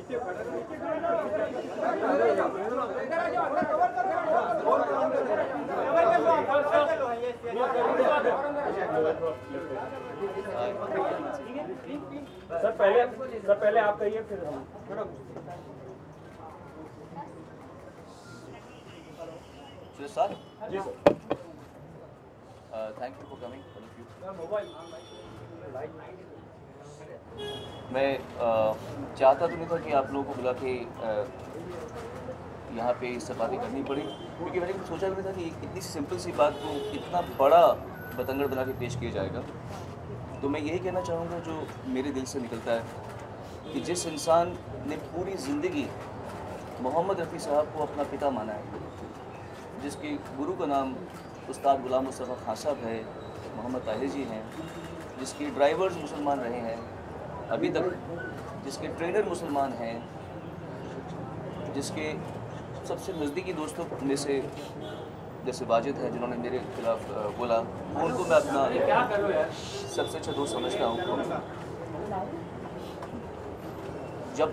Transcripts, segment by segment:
Sir पहले आप कहिए फिर हम। सर जी sir, thank you for coming. मैं चाहता तो नहीं था कि आप लोगों को बुला के यहाँ पे इससे बातें करनी पड़ी, क्योंकि मैंने कुछ सोचा भी नहीं था कि इतनी सिंपल सी बात को इतना बड़ा बतंगड़ बना के पेश किया जाएगा। तो मैं यही कहना चाहूँगा जो मेरे दिल से निकलता है कि जिस इंसान ने पूरी ज़िंदगी मोहम्मद रफ़ी साहब को अपना पिता माना है, जिसके गुरु का नाम उस्ताद गुलाम मुस्तफ़ा खान साहब है, मोहम्मद ताहिर जी हैं, जिसके ड्राइवर्स मुसलमान रहे हैं अभी तक, जिसके ट्रेनर मुसलमान हैं, जिसके सबसे नज़दीकी दोस्तों में से जैसे वाजिद है जिन्होंने मेरे खिलाफ बोला, उनको मैं अपना सबसे अच्छा दोस्त समझता हूँ। जब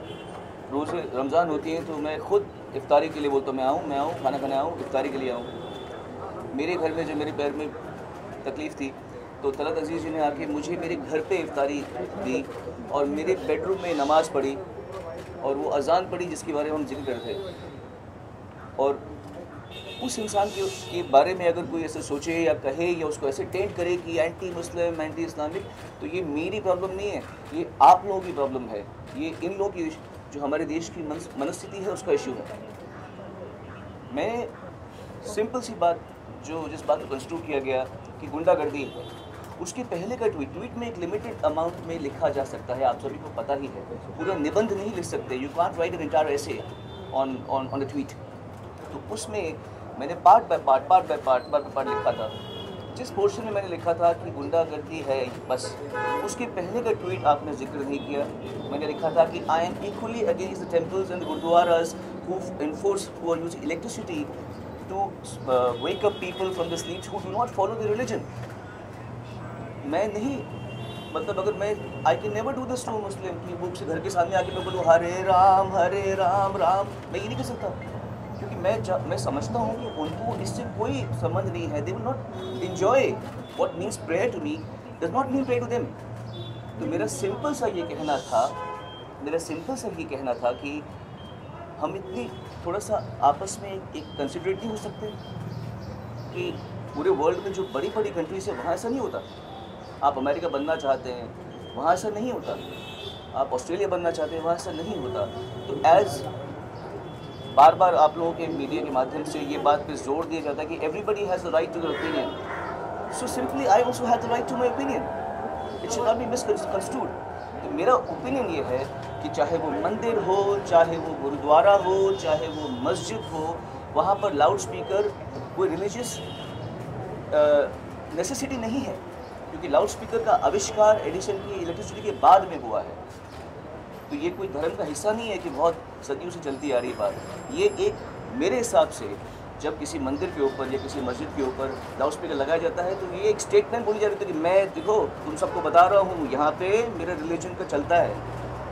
रोज़े रमज़ान होती हैं तो मैं ख़ुद इफ्तारी के लिए बोलता हूँ, मैं आऊँ खाना खाने आऊँ, इफ्तारी के लिए आऊँ। मेरे घर में जब मेरे पैर में तकलीफ़ थी तो तलत अजीज़ जी ने आके मुझे मेरे घर पे इफ्तारी दी और मेरे बेडरूम में नमाज़ पढ़ी और वो अज़ान पढ़ी जिसके बारे में हम जिक्र कर रहे थे। और उस इंसान के बारे में अगर कोई ऐसे सोचे या कहे या उसको ऐसे टेंट करे कि एंटी मुस्लिम, एंटी इस्लामिक, तो ये मेरी प्रॉब्लम नहीं है, ये आप लोगों की प्रॉब्लम है, ये इन लोगों की जो हमारे देश की मनस्थिति है उसका इशू है। मैं सिंपल सी बात जिस बात को कंस्ट्रक्ट किया गया कि गुंडागर्दी है, उसके पहले का ट्वीट में एक लिमिटेड अमाउंट में लिखा जा सकता है, आप सभी को पता ही है, पूरा निबंध नहीं लिख सकते, you can't right an entire essay on a tweet. तो उसमें मैंने पार्ट बाय पार्ट लिखा था। जिस पोर्शन में मैंने लिखा था कि गुंडागर्दी है बस, उसके पहले का ट्वीट आपने जिक्र नहीं किया। मैंने लिखा था कि I am equally against the temples and gurudwaras who are using electricity to wake up people from the sleep who do not follow the religion. मैं नहीं, मतलब अगर मैं I can never do this to Muslim कि वो से घर के सामने आके मैं बोलूँ हरे राम राम, मैं ये नहीं कर सकता, क्योंकि मैं समझता हूँ कि उनको इससे कोई संबंध नहीं है। They will not enjoy what means prayer to me does not mean prayer to them. तो मेरा सिंपल सा ये कहना था कि हम इतनी थोड़ा सा आपस में एक कंसिडरेट नहीं हो सकते कि पूरे वर्ल्ड में जो बड़ी बड़ी कंट्रीज है वहाँ ऐसा नहीं होता। आप अमेरिका बनना चाहते हैं, वहाँ ऐसा नहीं होता। आप ऑस्ट्रेलिया बनना चाहते हैं, वहाँ ऐसा नहीं होता। तो बार बार आप लोगों के मीडिया के माध्यम से ये बात पे जोर दिया जाता है कि everybody has the right to their opinion, so simply I also have the right to my opinion, it should not be misconstrued. तो मेरा ओपिनियन ये है कि चाहे वो मंदिर हो, चाहे वो गुरुद्वारा हो, चाहे वो मस्जिद हो, वहाँ पर लाउड स्पीकर कोई रिलीजियस नेसेसिटी नहीं है, क्योंकि लाउड स्पीकर का आविष्कार एडिशन की इलेक्ट्रिसिटी के बाद में हुआ है। तो ये कोई धर्म का हिस्सा नहीं है कि बहुत सदियों से चलती आ रही बात। ये एक मेरे हिसाब से जब किसी मंदिर के ऊपर या किसी मस्जिद के ऊपर लाउड स्पीकर लगाया जाता है तो ये एक स्टेटमेंट बोली जाती है कि मैं देखो तुम सबको बता रहा हूँ यहाँ पे मेरा रिलीजन का चलता है।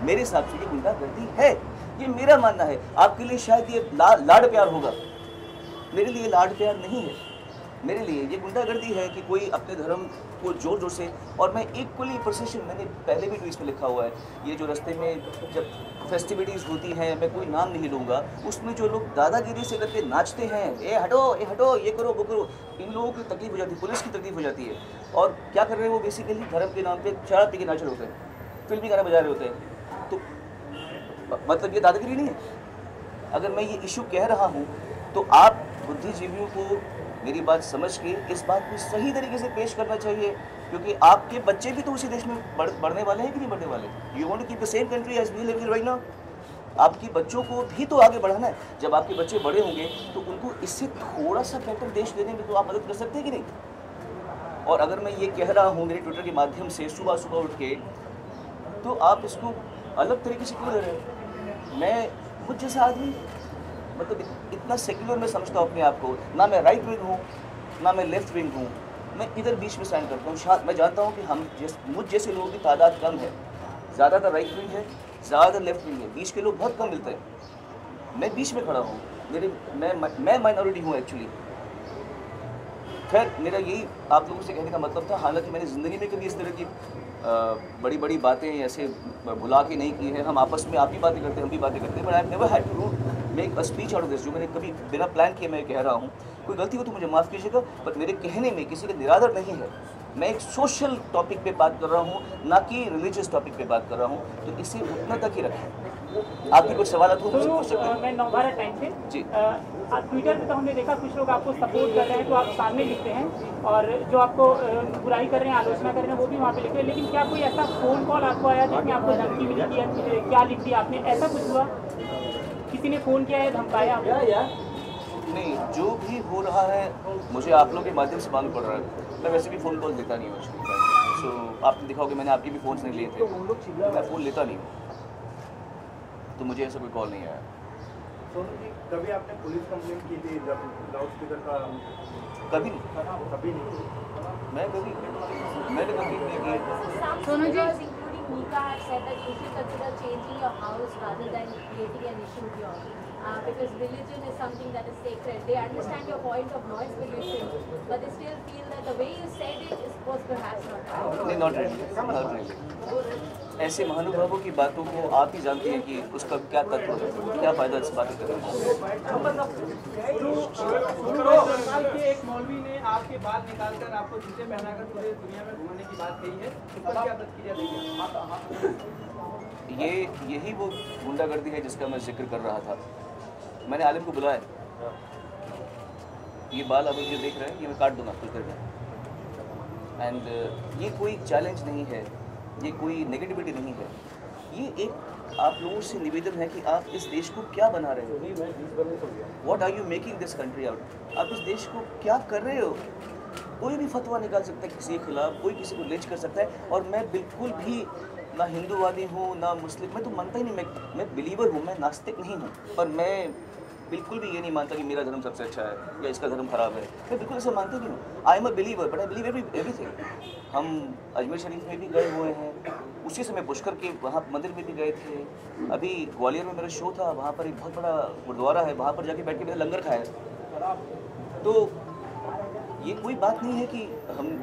मेरे हिसाब से ये गुंडागर्दी है, ये मेरा मानना है। आपके लिए शायद ये लाड प्यार होगा, मेरे लिए लाड प्यार नहीं है। मेरे लिए ये गुंडागर्दी है कि कोई अपने धर्म को जोर जोर से, और मैं इक्वली प्रोसेशन, मैंने पहले भी ट्वीट में लिखा हुआ है, ये जो रास्ते में जब फेस्टिविटीज़ होती हैं, मैं कोई नाम नहीं लूँगा, उसमें जो लोग दादागिरी से करके नाचते हैं, ए हटो, ये करो वो करो, इन लोगों की तकलीफ हो जाती है, पुलिस की तकलीफ हो जाती है। और क्या कर रहे हैं वो बेसिकली धर्म के नाम पे शराब पी के नाच रहे होते हैं, फिल्मी गाना बजा रहे होते हैं। तो मतलब ये दादागिरी नहीं है। अगर मैं ये इशू कह रहा हूँ तो आप बुद्धिजीवियों को मेरी बात समझ के इस बात को सही तरीके से पेश करना चाहिए, क्योंकि आपके बच्चे भी तो उसी देश में बढ़ने वाले हैं कि नहीं बढ़ने वाले। You want to keep the same country as we live right now. आपके बच्चों को भी तो आगे बढ़ाना है। जब आपके बच्चे बड़े होंगे तो उनको इससे थोड़ा सा बेटर देश देने में तो आप मदद कर सकते हैं कि नहीं। और अगर मैं ये कह रहा हूँ मेरे ट्विटर के माध्यम से सुबह सुबह उठ के, तो आप इसको अलग तरीके से क्यों ले रहे हैं। मैं खुद जैसा आदमी, मतलब इतना सेक्युलर मैं समझता हूँ अपने आप को, ना मैं राइट विंग हूँ ना मैं लेफ्ट विंग हूँ, मैं इधर बीच में स्टैंड करता हूँ। मैं जानता हूँ कि मुझ जैसे लोगों की तादाद कम है, ज़्यादातर राइट विंग है, ज़्यादातर लेफ्ट विंग है, बीच के लोग बहुत कम मिलते हैं। मैं बीच में खड़ा हूँ, मैं माइनॉरिटी हूँ एक्चुअली। खैर मेरा यही आप लोगों से कहने का मतलब था। हालांकि मैंने ज़िंदगी में कभी इस तरह की बड़ी बड़ी बातें ऐसे भुला के नहीं की है। हम आपस में आप भी बातें करते हैं, हम भी बातें करते हैं, but I have never had to make a speech out of this. जो मैंने कभी बिना प्लान किए मैं कह रहा हूँ, कोई गलती हो तो मुझे माफ़ कीजिएगा, बट मेरे कहने में किसी का निरादर नहीं है। मैं एक सोशल टॉपिक पे बात कर रहा हूँ, ना कि रिलीजियस टॉपिक पे बात कर रहा हूँ, तो इसे उतना तक ही रखें। आपके कुछ सवाल हो मुझसे पूछ सकते हैं। मैं नवभारत टाइम से जी, ट्विटर पे तो हमने देखा कुछ लोग आपको सपोर्ट कर रहे हैं तो आप सामने लिखते हैं, और जो आपको बुराई कर रहे हैं, आलोचना कर रहे हैं, वो भी वहाँ पे लिखते हैं। लेकिन क्या कोई ऐसा फ़ोन कॉल आपको आया जिसमें आपको धमकी मिली कि क्या लिख दिया आपने, ऐसा कुछ हुआ? किसी ने फ़ोन किया है, धमकाया? नहीं, जो भी हो रहा है मुझे आप लोगों के माध्यम से मालूम पड़ रहा है। मैं वैसे भी फ़ोन कॉल लेता नहीं हूँ एक्चुअली। सो आपने देखा होगा मैंने आपके भी फ़ोन्स नहीं लिए थे, मैं फ़ोन लेता नहीं हूँ, तो मुझे ऐसा कोई कॉल नहीं आया। सोनू जी, कभी आपने पुलिस कंप्लेंट की थी जब लाउड स्पीकर का? कभी नहीं, मैंने कभी नहीं की। Sonu ji, including Nika, have said that you should consider changing your house rather than creating an issue here. Because religion is something that is sacred. They understand your point of noise pollution, but they still feel that the way you said it is perhaps not right. नहीं, not really. ऐसे महानुभावों की बातों को आप ही जानती हैं कि उसका क्या तत्व है, क्या फ़ायदा इस बात का। के एक मौलवी ने आपके बाल निकालकर आपको जूते पहनाकर पूरे दुनिया में घूमने की बात कही है, इस पर क्या प्रतिक्रिया देंगे? यही वो गुंडागर्दी है जिसका मैं जिक्र कर रहा था। मैंने आलिम को बुलाया, ये बाल अभी जो देख रहे हैं ये मैं काट दूंगा कुछ देर में। एंड ये कोई चैलेंज नहीं है, ये कोई नेगेटिविटी नहीं है, ये एक आप लोगों से निवेदन है कि आप इस देश को क्या बना रहे हो। What are you making this country out? आप इस देश को क्या कर रहे हो? कोई भी फतवा निकाल सकता है किसी के खिलाफ, कोई किसी को लिंच कर सकता है। और मैं बिल्कुल भी ना हिंदूवादी हूँ ना मुस्लिम, मैं तो मानता ही नहीं, मैं बिलीवर हूँ, मैं नास्तिक नहीं हूँ। पर मैं बिल्कुल भी ये नहीं मानता कि मेरा धर्म सबसे अच्छा है या इसका धर्म खराब है, मैं बिल्कुल ऐसा मानता नहीं हूँ। I am a believer, but I believe everything. हम अजमेर शरीफ में भी गए हुए हैं, उसी समय पुष्कर के वहाँ मंदिर में भी गए थे। अभी ग्वालियर में मेरा शो था, वहाँ पर एक बहुत बड़ा गुरुद्वारा है, वहाँ पर जाके बैठ के मैंने लंगर खाया। तो ये कोई बात नहीं है कि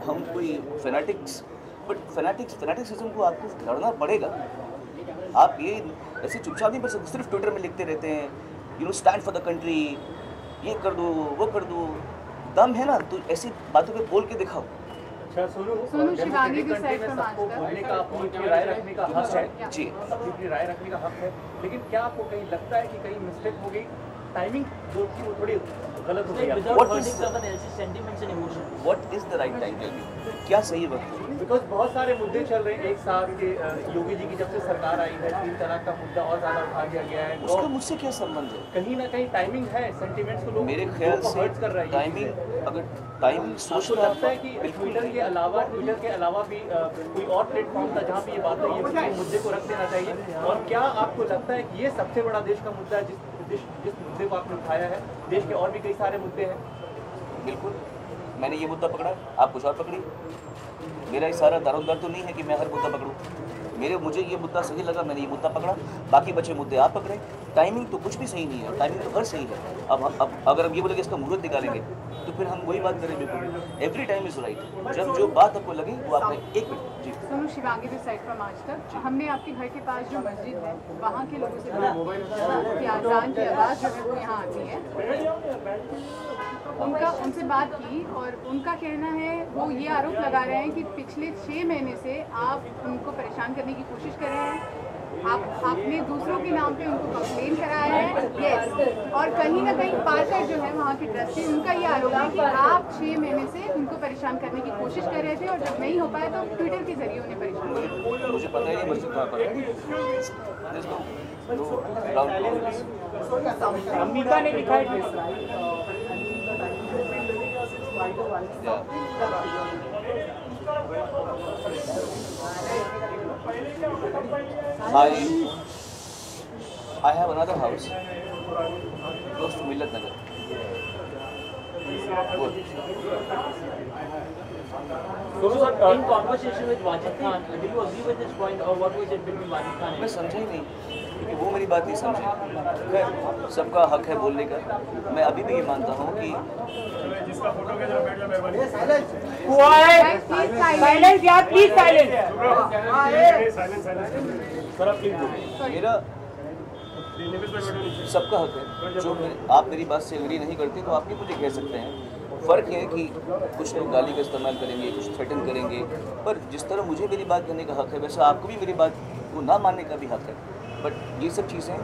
हम कोई फैनाटिक्स, बट फैनाटिक्सिज्म को आपको लड़ना पड़ेगा। आप ये ऐसे चुपचाप नहीं कर सकते, सिर्फ ट्विटर में लिखते रहते हैं you know stand for the country, ये कर दो वो कर दो। दम है ना तो ऐसी बातों पे बोल के दिखाओ। अच्छा सोनू शिवानी भी साइड पर बोलने का अपनी राय रखने का हक है जी, अपनी राय रखने का हक है, लेकिन क्या आपको कहीं लगता है कि कहीं मिस्टेक हो गई, टाइमिंग जो थी वो थोड़ी गलत हो गई? What is the right time? क्या सही वक्त है? बिकॉज बहुत सारे मुद्दे चल रहे हैं एक साथ के। योगी जी की जब से सरकार आई है 3 तलाक का मुद्दा और ज़्यादा उठा दिया गया है। उसका मुझसे क्या संबंध है? कहीं ना कहीं टाइमिंग है, सेंटिमेंट्स को लोग मेरे ख्याल से हर्ट कर रहा है। टाइमिंग, अगर टाइमिंग सोच आपको लगता है कि ट्विटर के अलावा भी कोई और प्लेटफॉर्म था जहाँ पे ये बात है, ये मुद्दे को रख देना चाहिए? और क्या आपको लगता है कि ये सबसे बड़ा देश का मुद्दा है जिस मुद्दे को आपने उठाया है? देश के और भी कई सारे मुद्दे हैं। बिल्कुल, मैंने ये मुद्दा पकड़ा, आप कुछ और पकड़ी। मेरा इशारा दारोमदार तो नहीं है कि मैं हर मुद्दा पकड़ूं। मुझे ये मुद्दा सही लगा, मैंने ये मुद्दा पकड़ा, बाकी बचे मुद्दे आप पकड़े। टाइमिंग तो कुछ भी सही नहीं है, टाइमिंग तो हर सही है। अब अगर हम ये बोलेंगे इसका मुहूर्त निकालेंगे तो फिर हम वही बात करें। बिल्कुल एवरी टाइम इज़ राइट, जब जो बात आपको लगे वो आपने एक मिनट जी। सोनू शिवांगी भी साइड फ्रॉम आज तक, हमने आपके घर के पास जो मस्जिद है वहाँ के लोगों से बात की, अजान की आवाज़ जो है वो यहाँ आती है, उनसे बात की और उनका कहना है, वो ये आरोप लगा रहे हैं कि पिछले 6 महीने से आप उनको परेशान करने की कोशिश कर रहे हैं। आपने दूसरों के नाम पे उनको कंप्लेन कराया है। यस, और कहीं ना कहीं पार्कर जो है वहाँ के ट्रस्टी, उनका ये आरोप है कि आप 6 महीने से उनको परेशान करने की कोशिश कर रहे थे और जब नहीं हो पाया तो ट्विटर के जरिए उन्हें परेशान किया। मुझे पता ही नहीं मस्जिद कहाँ पर है। अम्बिका ने लिखा है I have another house close to Millat Nagar. Good. So in conversation with Wajid Khan, do you agree with this point or what was it between Wajid Khan and मैं समझा ही नहीं, क्योंकि वो मेरी बात नहीं समझे। खैर, सबका हक है बोलने का। मैं अभी भी ये मानता हूँ कि साइलेंस यार, प्लीज साइलेंस। मेरा सबका हक है। जो आप मेरी बात से एग्री नहीं करते तो आप भी मुझे कह सकते हैं। फ़र्क है कि कुछ लोग गाली का इस्तेमाल करेंगे, कुछ थ्रेटन करेंगे, पर जिस तरह मुझे मेरी बात करने का हक है वैसे आपको भी मेरी बात को ना मानने का भी हक है। बट ये सब चीज़ें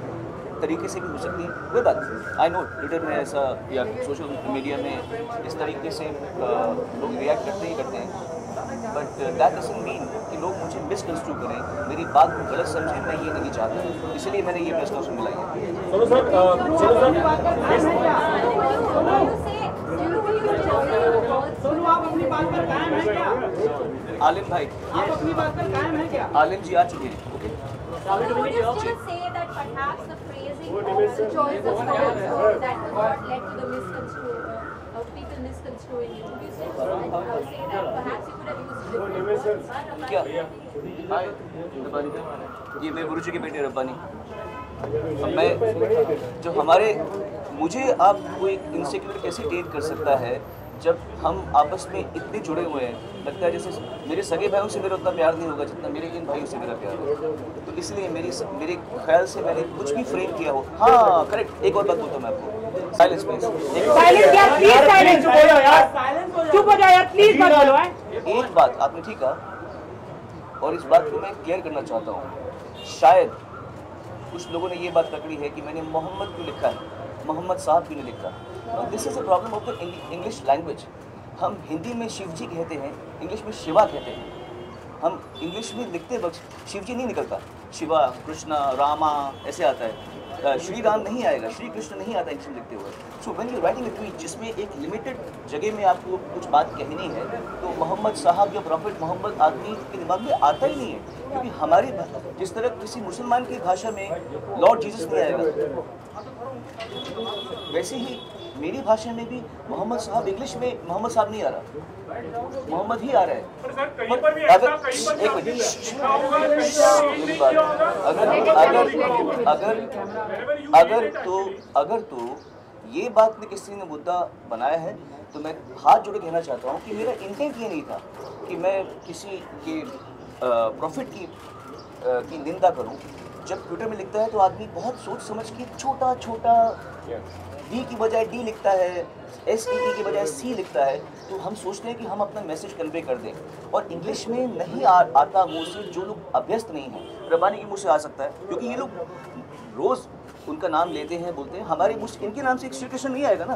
तरीके से भी हो सकती हैं, वही बात। आई नो ट्विटर में ऐसा या सोशल मीडिया में इस तरीके से लोग रिएक्ट करते ही करते हैं, बट दैट डजंट मीन कि लोग मुझे मिसकंस्ट्रू करें, मेरी बात को गलत समझें। मैं ये नहीं चाहता, इसलिए मैंने ये प्रेस कॉन्फ्रेंस बुलाई है। आलिम भाई, आलिम जी आ चुके हैं। So would you still say that perhaps the phrasing or the choice of words that what led to the people misconstruing you? Would you still say that perhaps you could have used different words? क्या हाय रब्बानी, ये मैं गुरुजी के बेटे रब्बानी। मैं जो हमारे मुझे आप कोई इनसिक्योरिटी कैसे क्रिएट कर सकता है जब हम आपस में इतने जुड़े हुए हैं। लगता है जैसे मेरे सगे भाइयों से मेरा उतना प्यार नहीं होगा जितना मेरे इन भाइयों से मेरा प्यार है। तो इसलिए मेरे ख्याल से मैंने कुछ भी फ्रेम किया हो। हाँ करेक्ट, एक और बात बोलता हूँ मैं आपको। साइलेंस प्लीज, साइलेंस यार, प्लीज साइलेंस यार, चुप हो जाओ यार, प्लीज मत बोलो। एक बात आपने ठीक कहा और इस बात को मैं क्लियर करना चाहता हूँ। शायद कुछ लोगों ने ये बात पकड़ी है कि मैंने मोहम्मद क्यों लिखा है, मोहम्मद साहब क्यों नहीं लिखा। This is a problem of the English language. हम हिंदी में शिव जी कहते हैं, इंग्लिश में शिवा कहते हैं। हम इंग्लिश में लिखते वक्त शिव जी नहीं निकलता, शिवा, कृष्णा, रामा ऐसे आता है। श्री राम नहीं आएगा, श्री कृष्ण नहीं आता इंग्लिश में लिखते हुए। So when you writing a tweet जिसमें एक लिमिटेड जगह में आपको कुछ बात कहनी है तो मोहम्मद साहब या प्रॉफिट मोहम्मद आदमी के दिमाग में आता ही नहीं है, क्योंकि हमारी जिस तरह किसी मुसलमान की भाषा में लॉर्ड जीसस नहीं आएगा, वैसे ही मेरी भाषा में भी मोहम्मद साहब इंग्लिश में मोहम्मद साहब नहीं आ रहा, मोहम्मद ही आ रहा है। अगर तो ये बात में किसी ने मुद्दा बनाया है तो मैं हाथ जोड़े कहना चाहता हूँ कि मेरा इंटेंट ये नहीं था कि मैं किसी के प्रॉफिट की निंदा करूँ। जब ट्विटर में लिखता है तो आदमी बहुत सोच समझ के छोटा छोटा डी की बजाय डी लिखता है, SEE की बजाय C लिखता है, तो हम सोचते हैं कि हम अपना मैसेज कन्वे कर दें। और इंग्लिश में नहीं आता मुँह से जो लोग अभ्यस्त नहीं हैं। रब्बानी के मुँह से आ सकता है क्योंकि ये लोग रोज़ उनका नाम लेते हैं, बोलते हैं। हमारे मुँह से इनके नाम से श्री कृष्ण नहीं आएगा ना,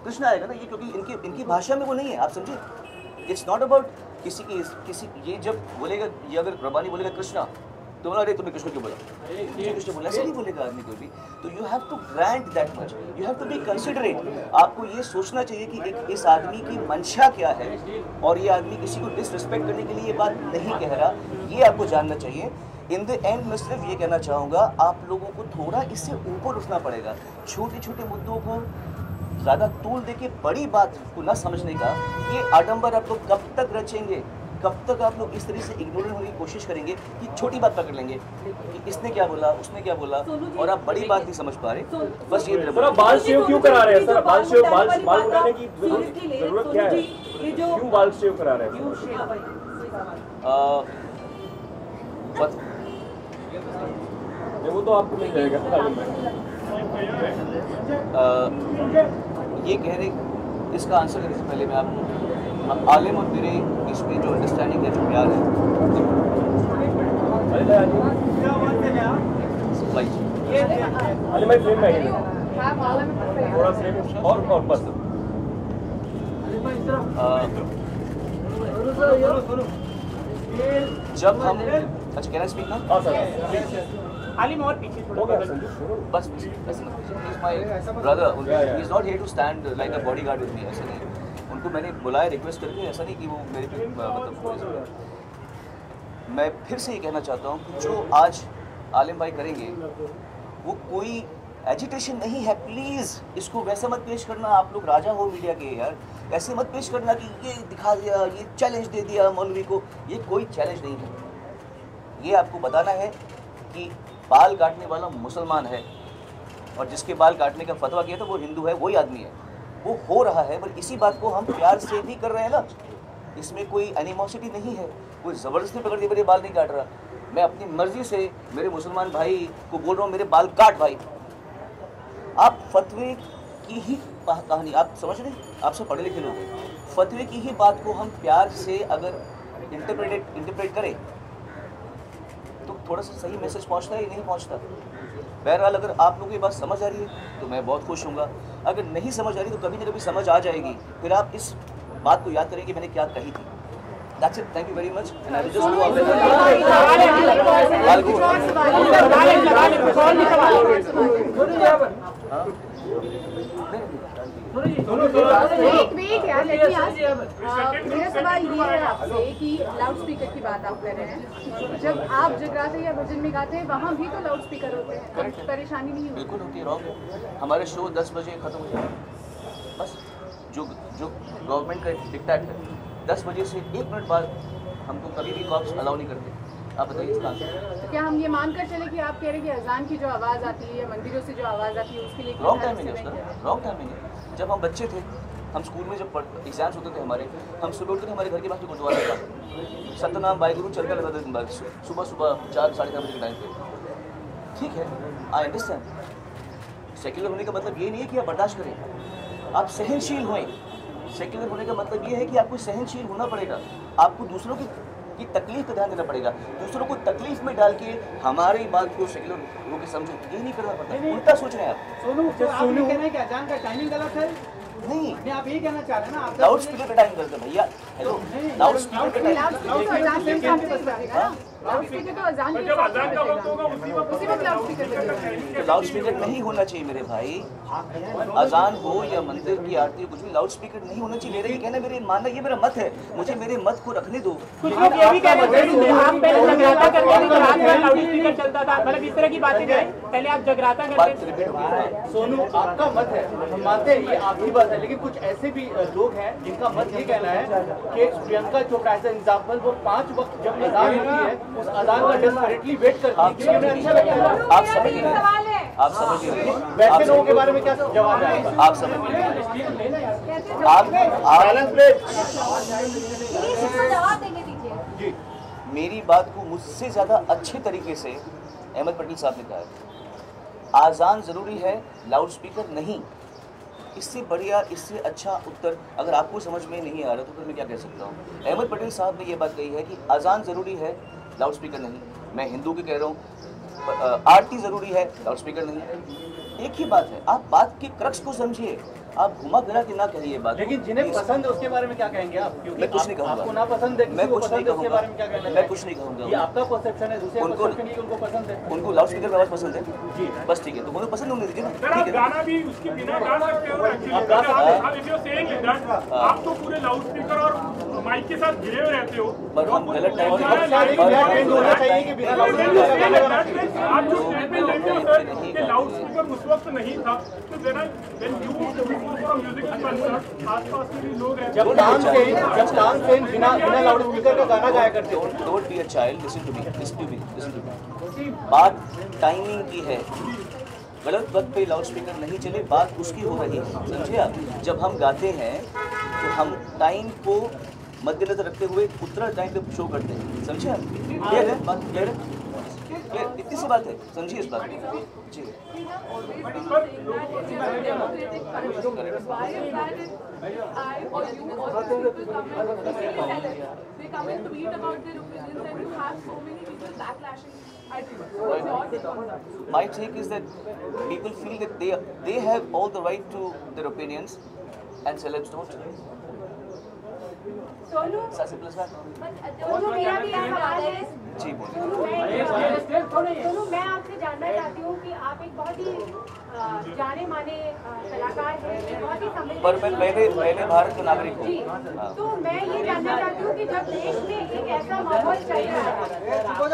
कृष्ण आएगा ना, ये क्योंकि इनकी भाषा में वो नहीं है। आप समझे, इट्स नॉट अबाउट किसी ये जब बोलेगा, ये अगर रब्बानी बोलेगा कृष्णा तो बोला अरे तुमने कृष्ण क्यों बोला, कृष्ण बोला, ऐसे नहीं बोलेगा आदमी कोई भी। तो you have to grant that much, you have to be considerate. आपको ये सोचना चाहिए कि इस आदमी की मंशा क्या है और ये आदमी किसी को डिसरिस्पेक्ट करने के लिए ये बात नहीं कह रहा, ये आपको जानना चाहिए। इन द एंड मैं सिर्फ ये कहना चाहूँगा, आप लोगों को थोड़ा इससे ऊपर उठना पड़ेगा। छोटे छोटे मुद्दों को ज़्यादा तूल दे के बड़ी बात को न समझने का ये आडंबर आप लोग कब तक रचेंगे, कब तक आप लोग इस तरह से इग्नोरेंट होने की कोशिश करेंगे कि छोटी बात पकड़ लेंगे कि इसने क्या बोला, उसने क्या बोला, और आप बड़ी बात नहीं समझ पा रहे। बस ये सर बाल शेव क्यों करा रहे हैं सर, बाल बनाने की जरूरत क्या है, क्यों बाल शेव करा रहे हैं? वो तो आपको मिल जाएगा। ये कह रहे, इसका आंसर करने से पहले मैं आपको आलिम और मेरे इसमें जो अंडरस्टैंडिंग है, जो प्यार है, और बस जब हम अच्छा कहना स्पीक ना आलिम और पीछे बस ऐसे मत, brother he is not here to stand like a bodyguard with me, ऐसा नहीं। उनको मैंने बुलाया रिक्वेस्ट करके, ऐसा नहीं कि वो मेरे पे मतलब। मैं फिर से ये कहना चाहता हूँ कि जो आज आलिम भाई करेंगे वो कोई एजिटेशन नहीं है। प्लीज़ इसको वैसा मत पेश करना, आप लोग राजा हो मीडिया के यार, ऐसे मत पेश करना कि ये दिखा दिया, ये चैलेंज दे दिया मौलवी को। ये कोई चैलेंज नहीं है। ये आपको बताना है कि बाल काटने वाला मुसलमान है और जिसके बाल काटने का फतवा किया था वो हिंदू है, वही आदमी है। वो हो रहा है, पर इसी बात को हम प्यार से भी कर रहे हैं ना। इसमें कोई एनिमोसिटी नहीं है, कोई ज़बरदस्ती पकड़ के मेरे बाल नहीं काट रहा। मैं अपनी मर्जी से मेरे मुसलमान भाई को बोल रहा हूँ मेरे बाल काट भाई। आप फतवे की ही कहानी आप समझ रहे, आप सब पढ़े लिखे लोग हैं। फतवे की ही बात को हम प्यार से अगर इंटरप्रेट करें तो थोड़ा सा सही मैसेज पहुंचता है या नहीं पहुंचता। बहरहाल अगर आप लोगों की बात समझ आ रही है तो मैं बहुत खुश हूँगा। अगर नहीं समझ आ रही तो कभी ना कभी समझ आ जाएगी, फिर आप इस बात को याद करें कि मैंने क्या कही थी। That's it. Thank you very much. And I will just go out there. I'll go. मेरा सवाल ये है आपसे कि लाउड स्पीकर की बात आप कर रहे हैं, जब आप जगराते या भजन में गाते हैं वहाँ भी तो लाउड स्पीकर होते हैं, परेशानी नहीं होती? बिल्कुल होती है, रॉन्ग है। हमारे शो 10 बजे खत्म हो जाए बस। जो गवर्नमेंट का डिक्टेट है, 10 बजे से 1 मिनट बाद हमको कभी भी कॉप्स अलाउ नहीं करते। आप बताइए इसका आंसर। तो क्या हम ये मानकर चले कि आप कह रहे हैं कि अजान की जो आवाज़ आती है या मंदिरों से जो आवाज़ आती है उसके लिए रॉन्ग टाइमिंग है उसका, रॉन्ग टाइमिंग है। जब हम बच्चे थे, हम स्कूल में जब एग्जाम्स होते थे हमारे, हम सुबह उठते थे, हमारे घर के पास में गुरुद्वारा था, सतनाम बाईगुरु चलकर लगा थे सुबह 4 साढ़े 4 बजे के टाइम पे। ठीक है, आई अंडरस्टैंड। सेक्युलर होने का मतलब ये नहीं है कि आप बर्दाश्त करें, आप सहनशील होएं। सेक्युलर होने का मतलब ये है कि आपको सहनशील होना पड़ेगा, आपको दूसरों की तकलीफ का ध्यान देना पड़ेगा। दूसरों को तकलीफ में डाल के हमारी बात को सेक्युलर होकर समझो, ये नहीं करना पड़ता। उल्टा सोच रहे हैं आप। सोनू कहना है कि अजान का टाइमिंग गलत है। नहीं, आप ये कहना चाह रहे हैं ना, आप लाउड स्पीकर का टाइम करते भैया। हेलो, लाउड स्पीकर का टाइम। लाउड स्पीकर तो अजान के टाइम से बजेगा ना, लाउड स्पीकर तो अजान के टाइम से बजेगा, उसी वक्त लाउड स्पीकर बजेगा। लाउड स्पीकर नहीं होना चाहिए मेरे भाई। अजान हो या मंदिर की आरती, कुछ भी लाउड स्पीकर नहीं होना चाहिए। मेरा ये कहना, मेरे मानना, ये मेरा मत है, मुझे मेरे मत को रखने दो। कुछ लोग ये भी कह रहे थे आप पहले जगराता करते थे तो रात में लाउड स्पीकर चलता था, मतलब इस तरह की बातें करें। पहले आप जगराता करते थे। सोनू, आपका मत है, हम मानते हैं ये आपकी बात है, लेकिन कुछ ऐसे भी लोग हैं जिनका मत ये कहना है कि प्रियंका चोपड़ा एज एग्जाम्पल, वो 5 वक्त जब अजान होती है उस अजान का डेस्परेटली वेट करती है क्योंकि उन्हें अच्छा लगता है। आप समझ रहे हैं, आप समझ रहे हैं, वैसे लोगों के बारे में क्या जवाब है आपका? आप समझ रहे हैं, जवाब देंगे दीजिए। मेरी बात को मुझसे ज़्यादा अच्छे तरीके से अहमद पटेल साहब ने कहा है। आज़ान ज़रूरी है, लाउड स्पीकर नहीं। इससे बढ़िया, इससे अच्छा उत्तर अगर आपको समझ में नहीं आ रहा तो फिर मैं क्या कह सकता हूँ। अहमद पटेल साहब ने ये बात कही है कि आज़ान ज़रूरी है, लाउड स्पीकर नहीं। मैं हिंदू की कह रहा हूँ, आरती ज़रूरी है, लाउड स्पीकर नहीं। एक ही बात है, आप बात के क्रक्स को समझिए, आप घुमा फिरा के ना कहिए बात। लेकिन जिन्हें पसंद है उसके बारे में क्या कहेंगे आप? क्योंकि मैं कुछ नहीं कहूँगा, आपको ना पसंद है, मैं कुछ नहीं उसके बारे में क्या कहना? मैं कुछ नहीं कहूँगा। ये आपका परसेप्शन है, दूसरे उनको पसंद है। उनको लाउड स्पीकर में आवाज़ पसंद है जी, बस ठीक है, तो उन्हें पसंद होने दीजिए ना। ठीक है, गाना भी उसके बिना गा सकते हो एक्चुअली। आप तो पूरे लाउड स्पीकर और माइक के साथ घिरे हुए रहते हो, पर हम गलत टाइम आप जो स्टेटमेंट देते हो सर कि लाउड स्पीकर उस वक्त नहीं था, तो म्यूजिक आसपास के भी लोग हैं। जब तानसेन बिना लाउड स्पीकर का गाना गाया करते हो। Don't be a child, listen to me, listen to me, listen to me. बात टाइमिंग की है, गलत वक्त पे लाउड स्पीकर नहीं चले, बात उसकी हो रही है, समझे आप। जब हम गाते हैं तो हम टाइम को मद्देनजर रखते हुए उतना टाइम पे शो करते हैं, समझे आप। क्लियर है बात, क्लियर है, क्लियर, इतनी सी बात है, समझिए इस बात को जी। My take is that people feel that they have all the right to their opinions and celebs don't. Sonu plus बात सोनू मेरा भी एक सवाल है। जी बोलिए। सोनू मैं आपसे जानना चाहती हूँ कि आप एक बहुत ही जाने माने कलाकार हैं, बहुत ही पर मैं पहले भारत का नागरिक जी, हूँ। तो मैं ये जानना चाहती हूँ कि जब देश में एक ऐसा माहौल चल रहा है तो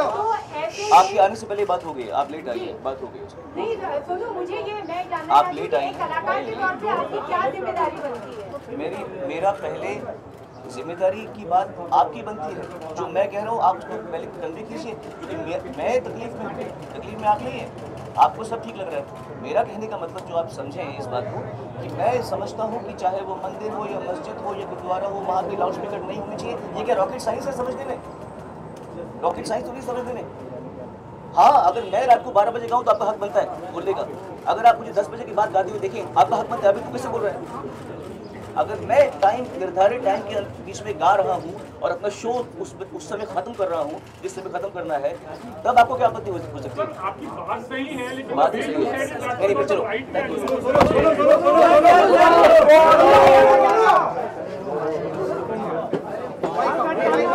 ऐसे आपके आने से पहले बात हो गई, आप लेट आइए, बात हो गई। नहीं सोनू, मुझे ये मैं जानना आप चाहती हूँ लेट कि आए। एक कलाकार के तौर पे आपकी क्या जिम्मेदारी बनती है? मेरा पहले जिम्मेदारी की बात आपकी बनती है। जो मैं कह रहा हूँ आप उसको पहले कन्वे कीजिए, क्योंकि मैं तकलीफ में आप नहीं है, आपको सब ठीक लग रहा है। मेरा कहने का मतलब जो आप समझें इस बात को कि मैं समझता हूँ कि चाहे वो मंदिर हो या मस्जिद हो या गुरुद्वारा हो, वहाँ पे लाउड स्पीकर नहीं होनी चाहिए। ये क्या रॉकेट साइंस है समझने में? रॉकेट साइंस तो नहीं समझने में। हाँ, अगर मैं रात को 12 बजे गाऊँ तो आपका हक बनता है बोलने का। अगर आप मुझे 10 बजे की बात गाते हुए देखें, आपका हक बनता है। अभी तो कैसे बोल रहे हैं? अगर मैं निर्धारित टाइम के बीच में गा रहा हूँ और अपना शो उस समय खत्म कर रहा हूँ जिस समय खत्म करना है, तब आपको क्या आपत्ति हो सकती है? आपकी बात सही है, लेकिन बात सही है। मेरी पे चलो, थैंक यू।